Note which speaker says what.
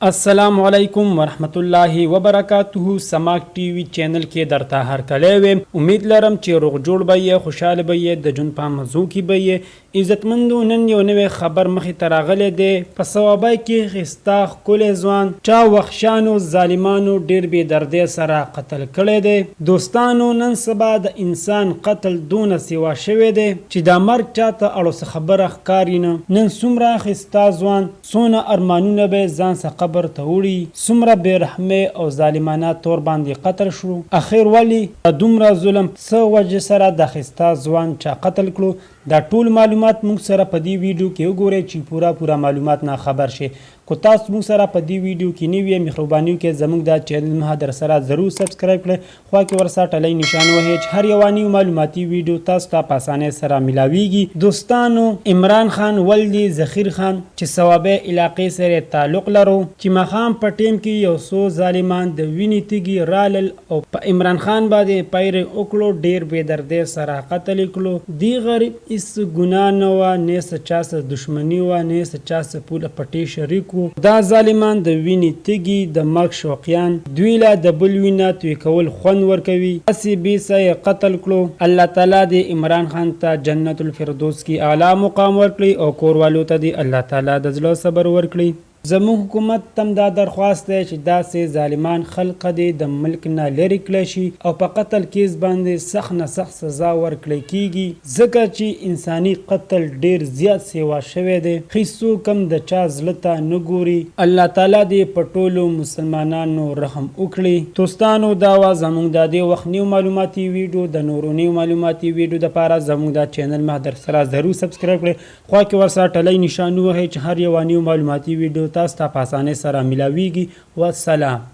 Speaker 1: السلام علیکم ورحمت الله وبرکاته. سماک ټي وي چینل کې درته هر کله ویم. امید لرم چې روغ جوړ به یې، خوشاله به یې، د جون په مزو کې به یې. عزتمندو، نن یو نوی خبر مخې ته راغلی دی. په ثوابای کې ښایسته ښکلی ځوان چا وحشیانو ظالمانو ډېر بې دردۍ سره قتل کړی دی. دوستانو، نن سبا د انسان قتل دونه سیوا شوی دی چې دا مرګ چاته اړوسه خبره ښکاري نه. نن څومره ښایسته ځوان، څونه ارمانونه به ځان څخه قبر ته وړي، څومره بې رحمۍ او ظالمانه تور باندې قتل شو. اخر ولې دومره ظلم څه وجه سره د ښایسته ځوان چا قتل کړو؟ دا ټول معلومات موږ سره په دې ویډیو کې وګورئ چې پوره معلومات نه خبر شي. کو تاسو موږ سره په دې ویډیو کې نوی یې، مهرباني وکړئ زموږ دا چینل مه در سره ضرور سبسکرایب کړئ، خوا کې ورسره ټلی نشان وهئ چې هر یوه نوي معلوماتي ویډیو تاسو ته په اسانۍ سره میلاویږي. دوستانو، عمران خان ولدي ظخیر خان چې ثوابۍ علاقې سره تعلق لرو، چې ماښام په ټیم کې یو څو ظالمان د وینې تږي رالل او په عمران خان باندې پیرې وکړو، ډېر بې دردۍ سره قتل یې کړو. دې غریب هېڅ ګناه نه وه، نه څه چا سره دښمني وه، نه څه چا سره پوله پټۍ شریک. دا ظالمان د وینې تږي، د مرګ شوقیان، دوی له د بل وینه توی کول خوند ورکوي. هسې بې څه قتل کړو. الله تعالی دې عمران خان ته جنت الفردوس کې اعلی مقام ورکړي او کوروالو ته دې الله تعالی د زړه صبر ورکړي. زموږ حکومت تم دا درخواست دی چې داسې ظالمان خلق دې د ملک نه لرې کړی شي او په قتل کیس باندې سخت نه سخت سزا ورکړی کیږي، ځکه چې انساني قتل ډیر زیات سیوا شوی دی. هیڅوک هم د چا زړه ته نه ګوري. الله تعالی دې په ټولو مسلمانانو رحم وکړي. دوستانو، دا وه زموږ د دې وخت نیو معلوماتي ویډیو. د نورو نیو معلوماتي ویډیو دپاره زموږ دا چینل مه در سره ضرور سبسکرایب کړئ، خوا کې ورسره ټلی نشان ووهئ چې هر یوه نیو معلوماتي ویډیو تاسو ته په اسانۍ سره میلاویږي. والسلام.